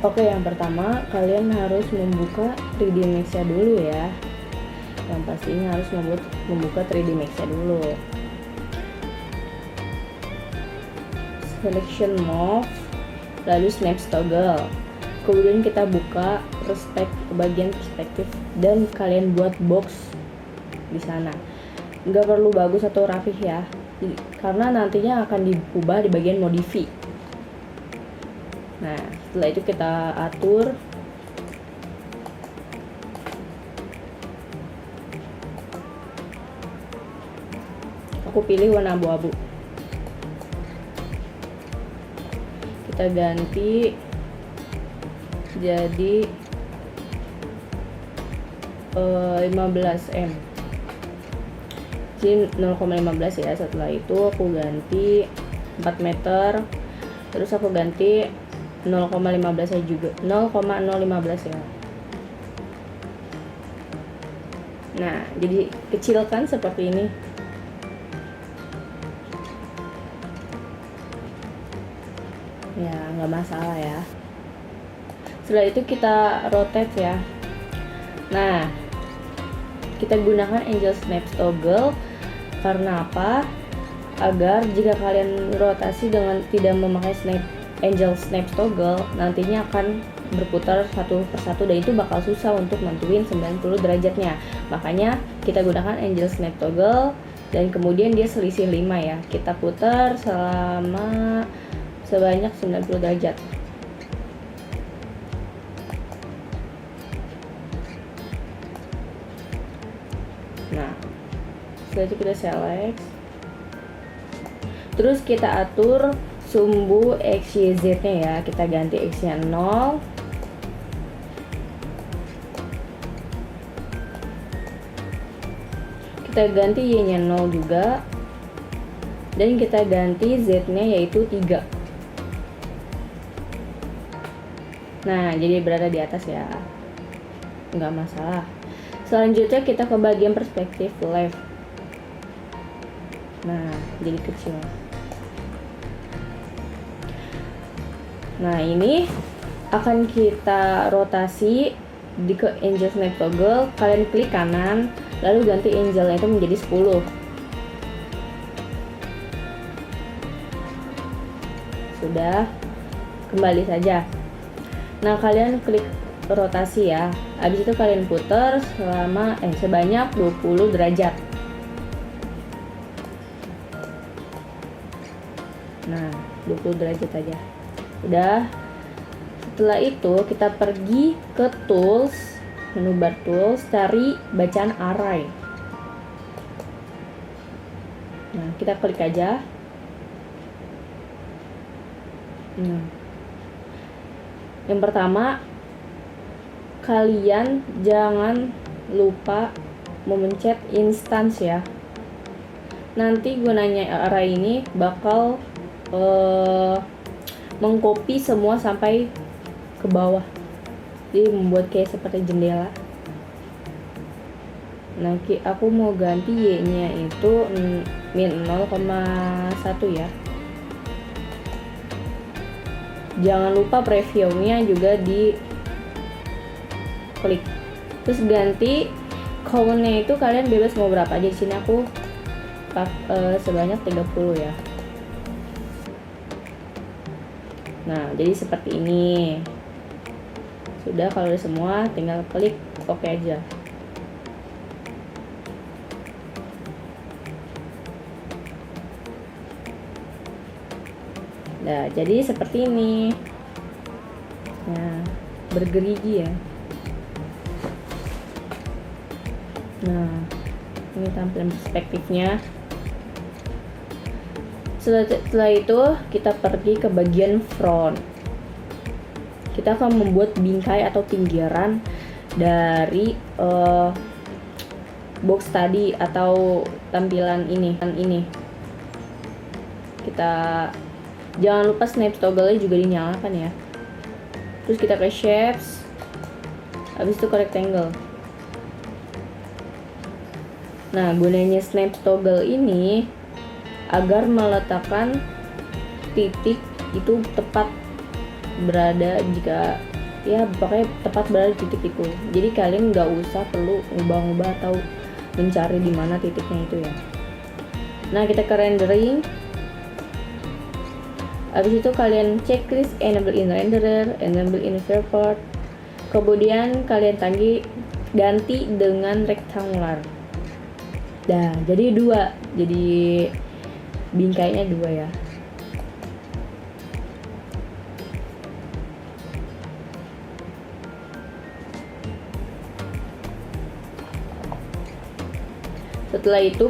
Oke, yang pertama kalian harus membuka 3D Max-nya dulu ya. Yang pastinya harus membuka 3D Max-nya dulu. Selection move, lalu snap toggle. Kemudian kita buka bagian perspektif dan kalian buat box di sana. Nggak perlu bagus atau rapih ya, karena nantinya akan diubah di bagian modify. Nah, setelah itu kita atur aku pilih warna abu-abu. Kita ganti jadi 15 m, jadi 0,15 ya. Setelah itu aku ganti 4 meter, terus aku ganti 0,15 ya juga, 0,015 ya. Nah, jadi kecil kan seperti ini. Ya, nggak masalah ya. Setelah itu kita rotate ya. Nah, kita gunakan Angel Snap Toggle karena apa? Agar jika kalian rotasi dengan tidak memakai Angel Snap Toggle, nantinya akan berputar satu persatu dan itu bakal susah untuk nentuin 90 derajatnya. Makanya kita gunakan Angel Snap Toggle dan kemudian dia selisih 5 ya. Kita putar sebanyak 90 derajat. Nah, setelah itu kita select, terus kita atur sumbu X, Y, Z nya ya. Kita ganti X nya 0, kita ganti Y nya 0 juga, dan kita ganti Z nya yaitu 3. Nah, jadi berada di atas ya, nggak masalah. Selanjutnya kita ke bagian perspektif left. Nah, jadi kecil. Nah, ini akan kita rotasi ke Angel Snap Toggle. Kalian klik kanan, lalu ganti angelnya itu menjadi 10. Sudah, kembali saja. Nah, kalian klik rotasi ya. Habis itu kalian putar sebanyak 20 derajat. Nah, 20 derajat aja. Udah. Setelah itu kita pergi ke tools, menu bar tools, cari bacaan array. Nah, kita klik aja. Nah, yang pertama, kalian jangan lupa memencet instance ya. Nanti gunanya array ini bakal mengcopy semua sampai ke bawah, jadi membuat kayak seperti jendela. Nah, aku mau ganti Y nya itu min 0,1 ya. Jangan lupa previewnya juga di klik, terus ganti count-nya itu kalian bebas mau berapa aja. Di sini aku sebanyak 30 ya. Nah, jadi seperti ini. Sudah, kalau udah semua tinggal klik OK aja. Nah, jadi seperti ini. Nah, bergerigi ya. Nah, ini tampilan perspektifnya. Setelah itu kita pergi ke bagian front. Kita akan membuat bingkai atau pinggiran dari box tadi atau tampilan ini. Kita jangan lupa snap toggle-nya juga dinyalakan ya. Terus kita ke shapes, habis itu ke rectangle. Nah, gunanya snap toggle ini agar meletakkan titik itu tepat berada jika ya pokoknya tepat berada di titik itu. Jadi kalian nggak usah perlu ngubah-ngubah atau mencari di mana titiknya itu ya. Nah, kita ke rendering. Habis itu kalian checklist enable in renderer, enable in viewport. Kemudian kalian ganti dengan rectangular. Dah, jadi 2. Jadi bingkainya 2 ya. Setelah itu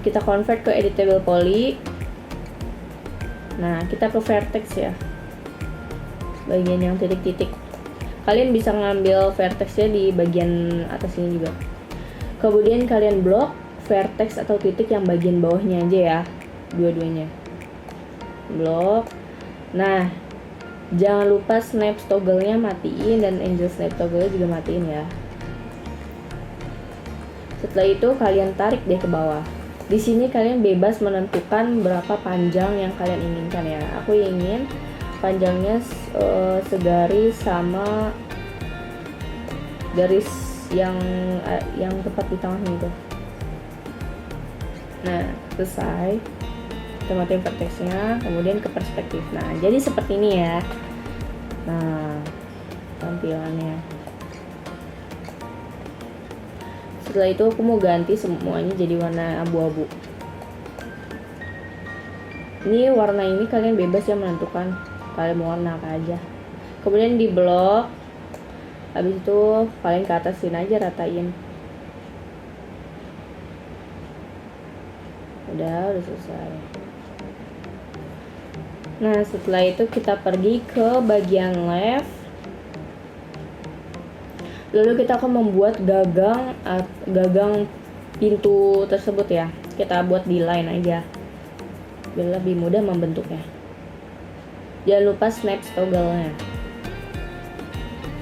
kita convert ke editable poly. Nah, kita ke vertex ya, bagian yang titik-titik. Kalian bisa ngambil vertexnya di bagian atas ini juga. Kemudian kalian blok vertex atau titik yang bagian bawahnya aja ya, dua-duanya blok. Nah, jangan lupa snap toggle-nya matiin dan angel snap toggle-nya juga matiin ya. Setelah itu kalian tarik deh ke bawah. Di sini kalian bebas menentukan berapa panjang yang kalian inginkan ya. Aku ingin panjangnya segaris sama garis yang tepat di tengahnya itu. Nah, selesai. Kita matiin vertexnya, kemudian ke perspektif. Nah, jadi seperti ini ya. Nah, tampilannya. Setelah itu aku mau ganti semuanya jadi warna abu-abu. Ini warna ini kalian bebas ya menentukan kalian mau warna apa aja. Kemudian di blok. Habis itu kalian ke atasin aja, ratain. Udah selesai. Nah, setelah itu kita pergi ke bagian left. Lalu kita akan membuat gagang pintu tersebut ya. Kita buat di line aja biar lebih mudah membentuknya. Jangan lupa snap toggle-nya.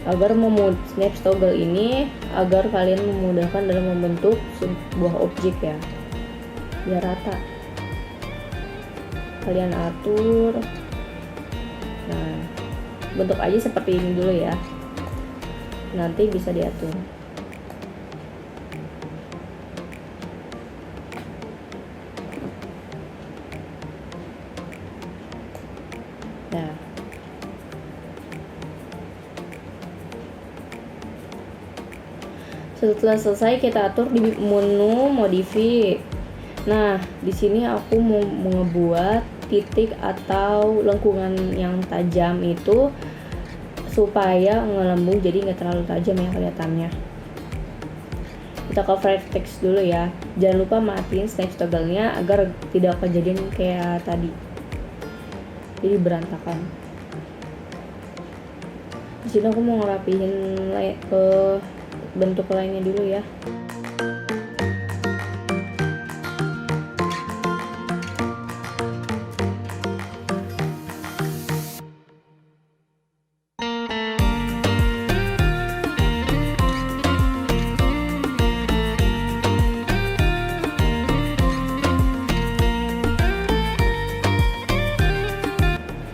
Snap toggle ini agar kalian memudahkan dalam membentuk sebuah objek ya, biar rata. Kalian atur. Nah, bentuk aja seperti ini dulu ya, nanti bisa diatur. Nah, setelah selesai kita atur di menu modify. Nah, di sini aku mau ngebuat titik atau lengkungan yang tajam itu supaya ngelembung, jadi nggak terlalu tajam ya kelihatannya. Kita ke vertex dulu ya. Jangan lupa matiin snap toggle-nya agar tidak kejadian kayak tadi, jadi berantakan. Di sini aku mau ngerapihin ke bentuk lainnya dulu ya.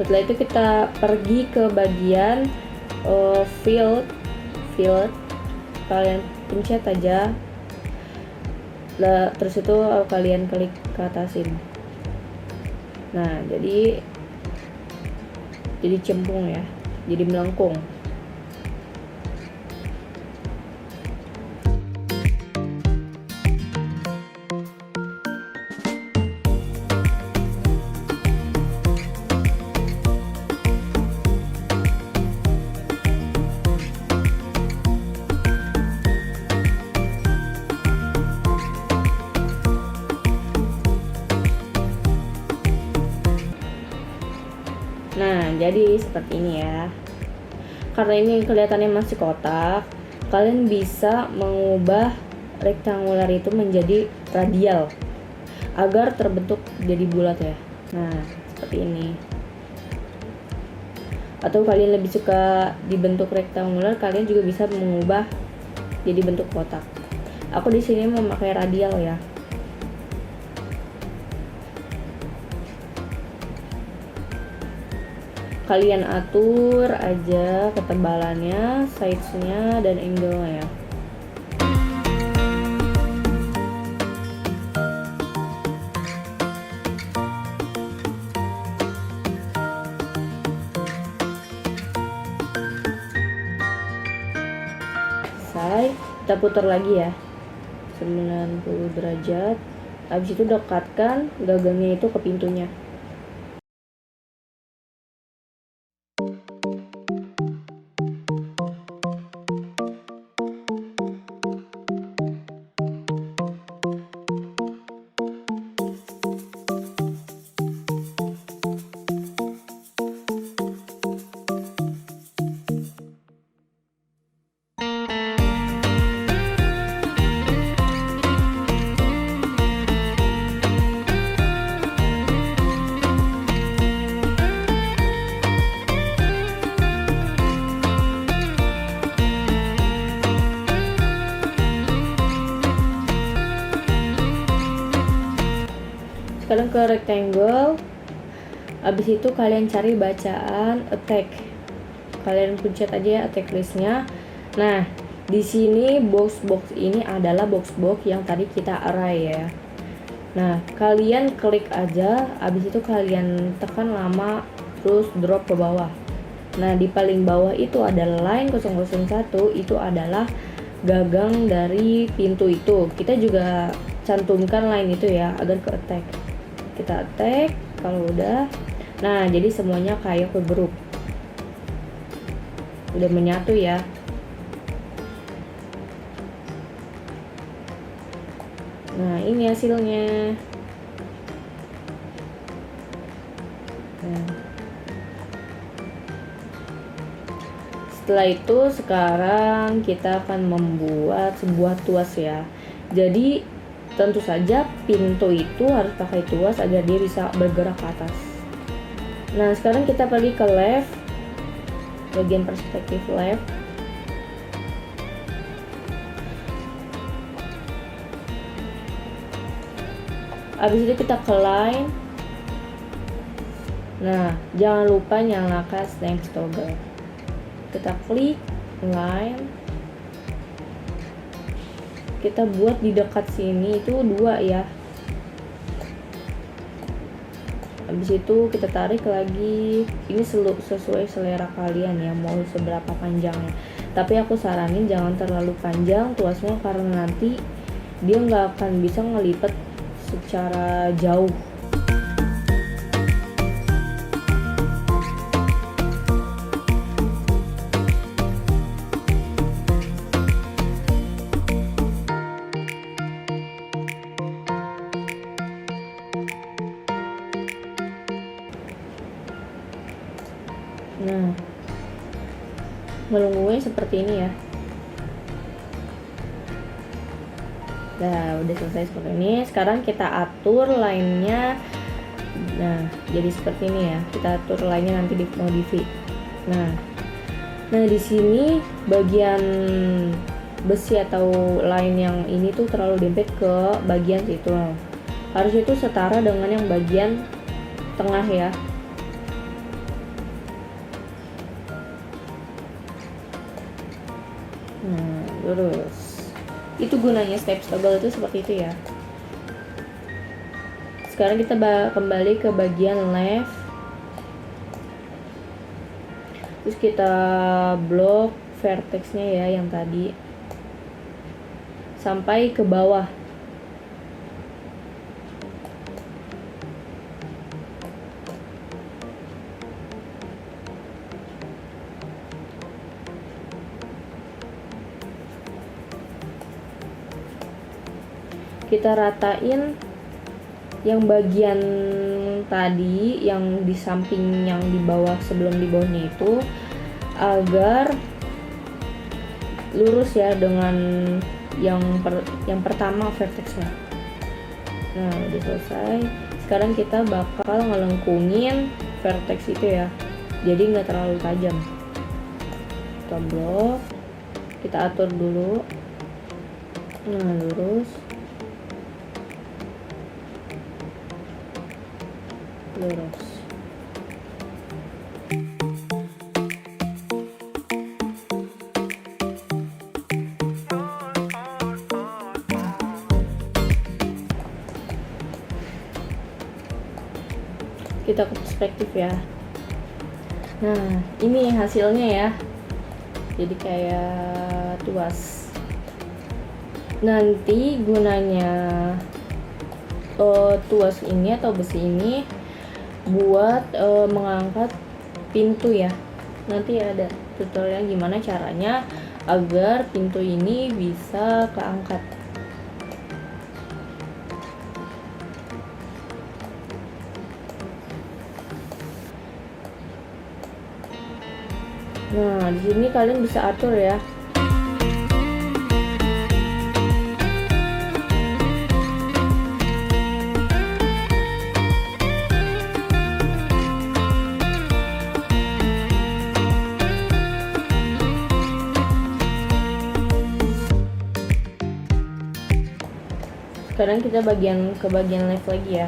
Setelah itu kita pergi ke bagian field. Kalian pencet aja, terus itu kalian klik ke atasin. Nah, jadi cembung ya, jadi melengkung. Nah, jadi seperti ini ya. Karena ini kelihatannya masih kotak, kalian bisa mengubah rektangular itu menjadi radial agar terbentuk jadi bulat ya. Nah, seperti ini. Atau kalian lebih suka dibentuk rektangular, kalian juga bisa mengubah jadi bentuk kotak. Aku di sini memakai radial ya. kalian atur aja ketebalannya, size-nya, dan angle-nya ya. Selesai, kita putar lagi ya 90 derajat. Habis itu dekatkan gagangnya itu ke pintunya. Sekarang ke rectangle. Habis itu kalian cari bacaan attack. Kalian pencet aja ya attack listnya. Nah, di sini box-box ini adalah box-box yang tadi kita array ya. Nah, kalian klik aja, habis itu kalian tekan lama terus drop ke bawah. Nah, di paling bawah itu ada line 001, itu adalah gagang dari pintu itu. Kita juga cantumkan line itu ya agar ke attack. Kita attack kalau udah. Nah, jadi semuanya kayak ke grup. Udah menyatu ya. Nah, ini hasilnya. Nah. Setelah itu sekarang kita akan membuat sebuah tuas ya. Jadi tentu saja pintu itu harus pakai tuas agar dia bisa bergerak ke atas. Nah, sekarang kita pergi ke left, bagian perspektif left. Habis itu kita ke line. Nah, jangan lupa nyalakan snap toggle. Kita klik line. Kita buat di dekat sini itu 2 ya. Habis itu kita tarik lagi. Ini sesuai selera kalian ya, mau seberapa panjangnya. Tapi aku saranin jangan terlalu panjang tuasnya, karena nanti dia nggak akan bisa ngelipet secara jauh. Nah, melengkungnya seperti ini ya. Nah, udah selesai seperti ini. Sekarang kita atur line-nya. Nah, jadi seperti ini ya. Kita atur line-nya nanti di modify. Nah, di sini bagian besi atau line yang ini tuh terlalu dempet ke bagian situ. Harus itu setara dengan yang bagian tengah ya. Nah, lurus. Itu gunanya step toggle itu seperti itu ya. Sekarang kita kembali ke bagian left. Terus kita blok vertexnya ya yang tadi sampai ke bawah. Kita ratain yang bagian tadi yang di samping yang di bawah sebelum di bawahnya itu agar lurus ya dengan yang pertama vertexnya. Nah, udah selesai. Sekarang kita bakal ngelengkungin vertex itu ya, jadi nggak terlalu tajam. Kita blok, kita atur dulu. Nah, lurus. Lurus. kita ke perspektif ya. Nah, ini hasilnya ya. Jadi kayak tuas. Nanti gunanya tuas ini atau besi ini buat mengangkat pintu ya. Nanti ada tutorial gimana caranya agar pintu ini bisa keangkat. Nah, di sini kalian bisa atur ya. Sekarang kita ke bagian left lagi ya.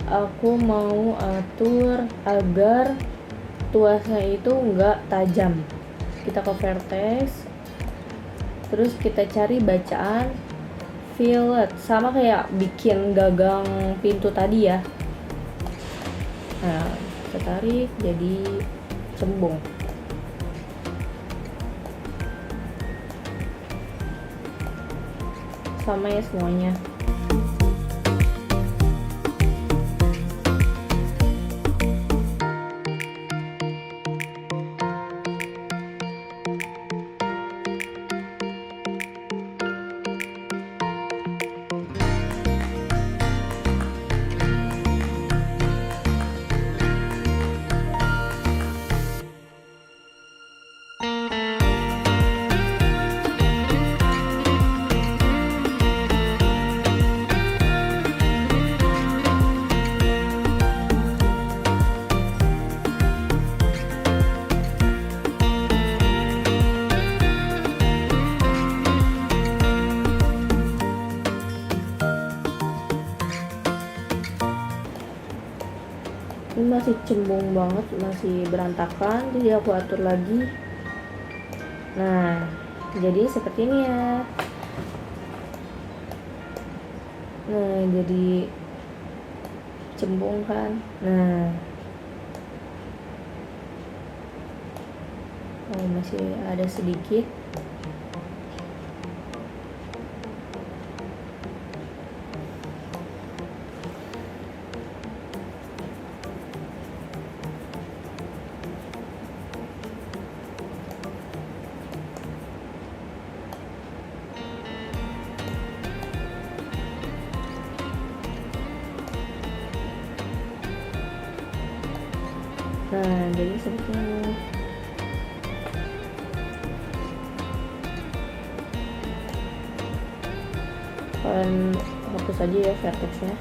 Aku mau atur agar tuasnya itu enggak tajam. Kita ke vertex, terus kita cari bacaan fillet, sama kayak bikin gagang pintu tadi ya. Nah, kita tarik jadi cembung. Sama ya semuanya. Ini masih cembung banget, masih berantakan, jadi aku atur lagi. Nah, jadi seperti ini ya. Nah, jadi cembung kan. Nah, masih ada sedikit. Nah, jadi seperti ini. Kalian hapus aja ya vertexnya.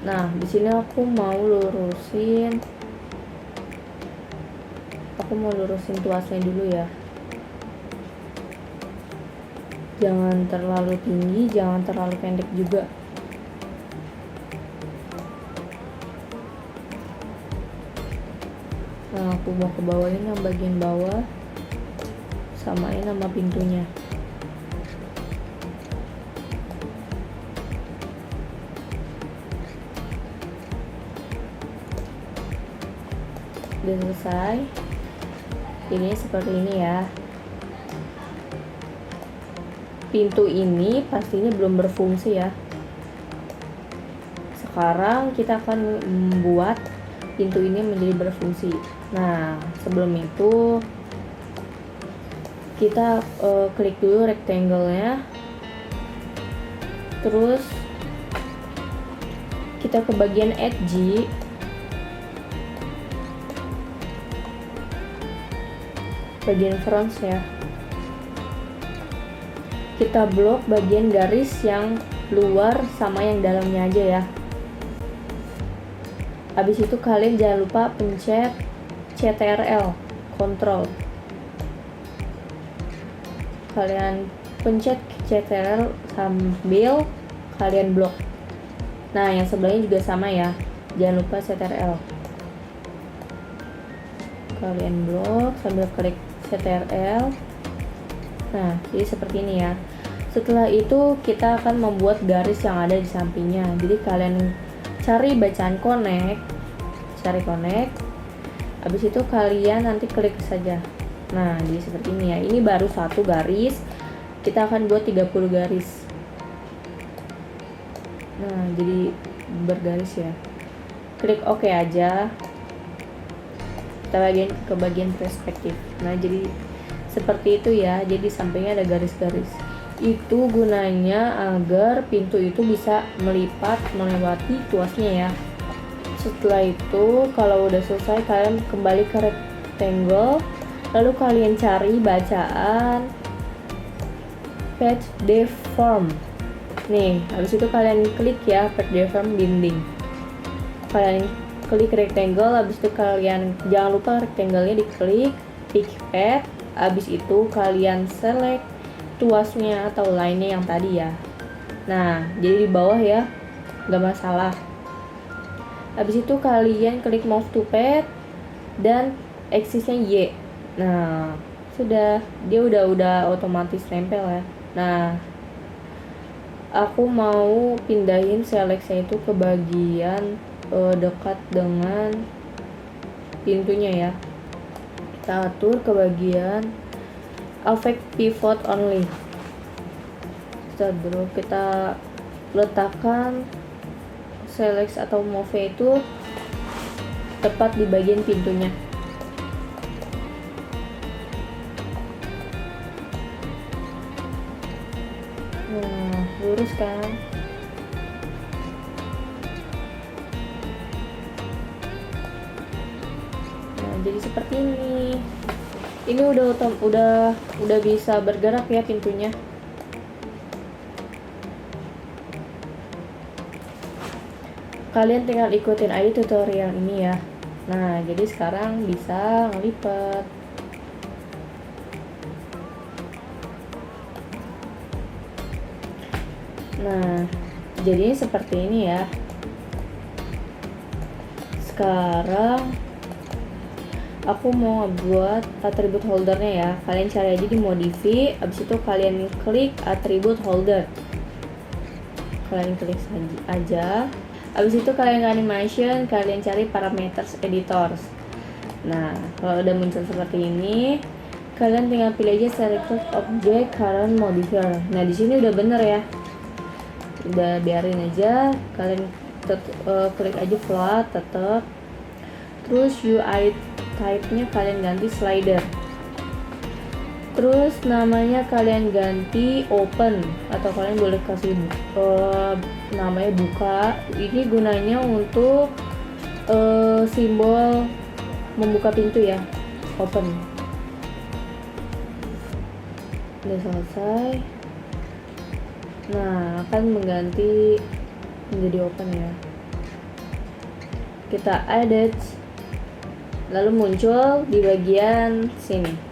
Nah, di sini aku mau lurusin tuasnya dulu ya. Jangan terlalu tinggi, jangan terlalu pendek juga. Nah, aku mau ke bawahin yang bagian bawah, samain sama pintunya. Udah selesai. Ini seperti ini ya. Pintu ini pastinya belum berfungsi ya. Sekarang kita akan membuat pintu ini menjadi berfungsi. Nah, sebelum itu kita klik dulu rectangle-nya, terus kita ke bagian edge, bagian front ya. Kita blok bagian garis yang luar sama yang dalamnya aja ya. Habis itu kalian jangan lupa pencet CTRL, Ctrl. Kalian pencet CTRL sambil kalian blok. Nah, yang sebelahnya juga sama ya. Jangan lupa CTRL. Kalian blok sambil klik CTRL. Nah, jadi seperti ini ya. Setelah itu kita akan membuat garis yang ada di sampingnya. Jadi kalian cari bacaan connect, habis itu kalian nanti klik saja. Nah, jadi seperti ini ya. Ini baru satu garis, kita akan buat 30 garis. Nah, jadi bergaris ya. Klik OK aja. Kita ke bagian perspektif. Nah, jadi seperti itu ya. Jadi sampingnya ada garis-garis. Itu gunanya agar pintu itu bisa melipat melewati tuasnya ya. Setelah itu, kalau udah selesai, kalian kembali ke rectangle, lalu kalian cari bacaan page deform. Nih, habis itu kalian klik ya page deform dinding. Kalian klik rectangle, habis itu kalian jangan lupa rectangle-nya diklik, pick path, habis itu kalian select tuasnya atau line-nya yang tadi ya. Nah, jadi di bawah ya, nggak masalah. Habis itu kalian klik move to path dan axisnya Y. Nah, sudah, dia udah otomatis nempel ya. Nah, aku mau pindahin seleksinya itu ke bagian dekat dengan pintunya ya. Kita atur ke bagian affect pivot only. Kita letakkan select atau move itu tepat di bagian pintunya. Nah, lurus kan? Nah, jadi seperti ini. Ini udah bisa bergerak ya pintunya. Kalian tinggal ikutin aja tutorial ini ya. Nah, jadi sekarang bisa ngelipat. Nah, jadi seperti ini ya. Sekarang aku mau buat atribut holdernya ya. Kalian cari aja di modify, habis itu kalian klik atribut holder. Kalian klik aja. Habis itu kalian ke animation, kalian cari parameters editors. Nah, kalau udah muncul seperti ini, kalian tinggal pilih aja selected object current modifier. Nah, di sini udah bener ya. Udah biarin aja, kalian klik aja float tetap. Terus UI type-nya kalian ganti slider. Terus namanya kalian ganti open atau kalian boleh kasih namanya buka. Ini gunanya untuk simbol membuka pintu ya, open. Udah selesai. Nah, akan mengganti menjadi open ya. Kita edit, lalu muncul di bagian sini.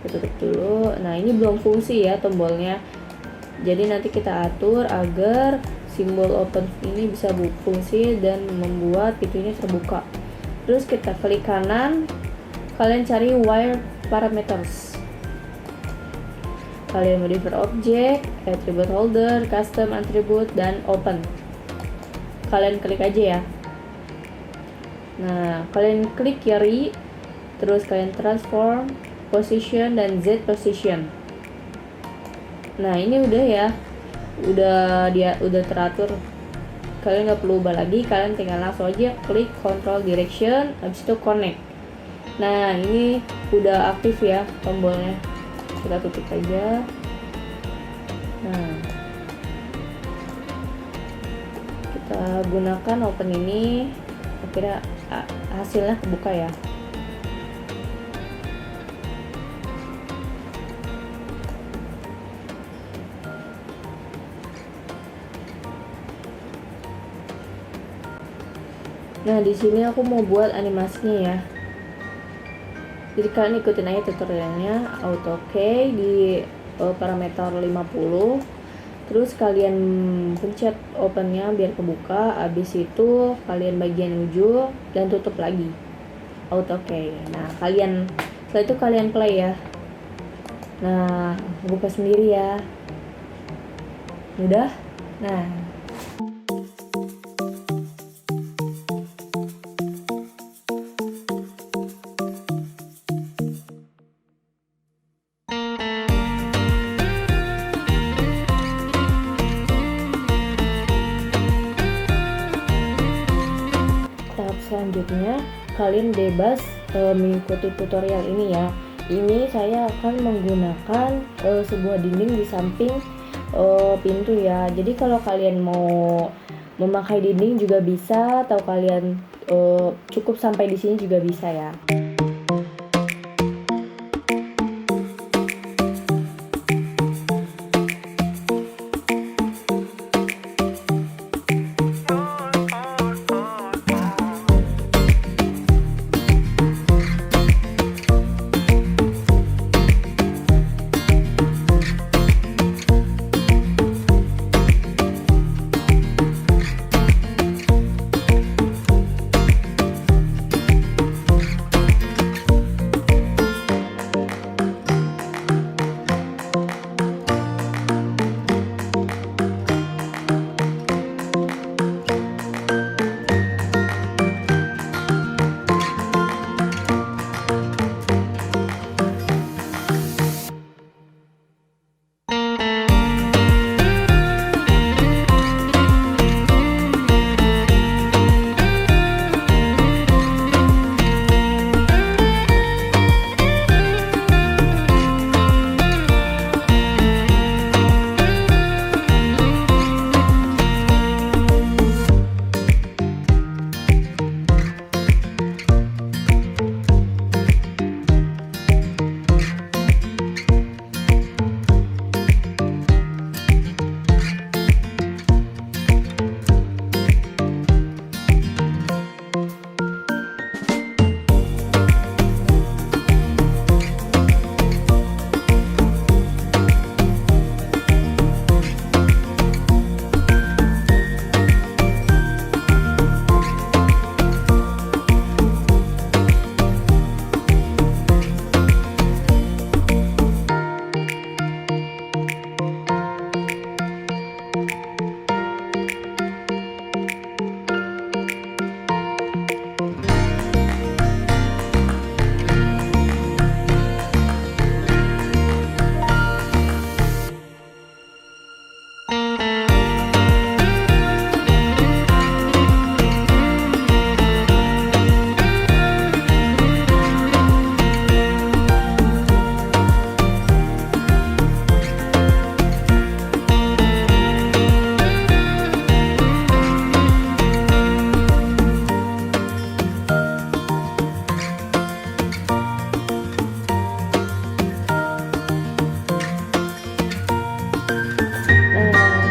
Kita tutup dulu. Nah, ini belum fungsi ya tombolnya. Jadi nanti kita atur agar simbol open ini bisa berfungsi dan membuat pintunya terbuka. Terus kita klik kanan, kalian cari wire parameters. Kalian modify object, attribute holder, custom attribute, dan open. Kalian klik aja ya. Nah, kalian klik kiri, terus kalian transform position dan Z position. Nah, ini udah ya, udah teratur. Kalian nggak perlu ubah lagi, kalian tinggal langsung aja klik control direction, habis itu connect. Nah, ini udah aktif ya tombolnya. Kita tutup aja. Nah, kita gunakan open ini, akhirnya hasilnya kebuka ya. Nah, di sini aku mau buat animasinya ya. Jadi kalian ikutin aja tutorialnya, auto key di parameter 50. Terus kalian pencet opennya biar kebuka. Habis itu kalian bagian ujung dan tutup lagi, auto key. Nah, setelah itu kalian play ya. Nah, buka sendiri ya. Udah. Nah, selanjutnya kalian bebas mengikuti tutorial ini ya. Ini saya akan menggunakan sebuah dinding di samping pintu ya. Jadi kalau kalian mau memakai dinding juga bisa, atau kalian cukup sampai di sini juga bisa ya.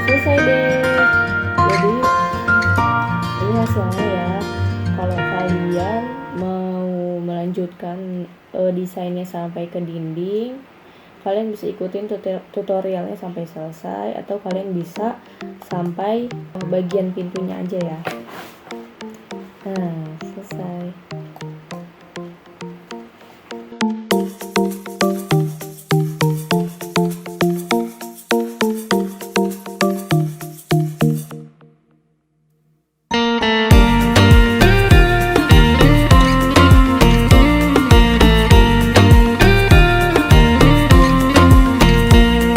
Selesai deh. Jadi ini hasilnya ya. Kalau kalian mau melanjutkan desainnya sampai ke dinding, kalian bisa ikutin tutorialnya sampai selesai, atau kalian bisa sampai bagian pintunya aja ya. Nah,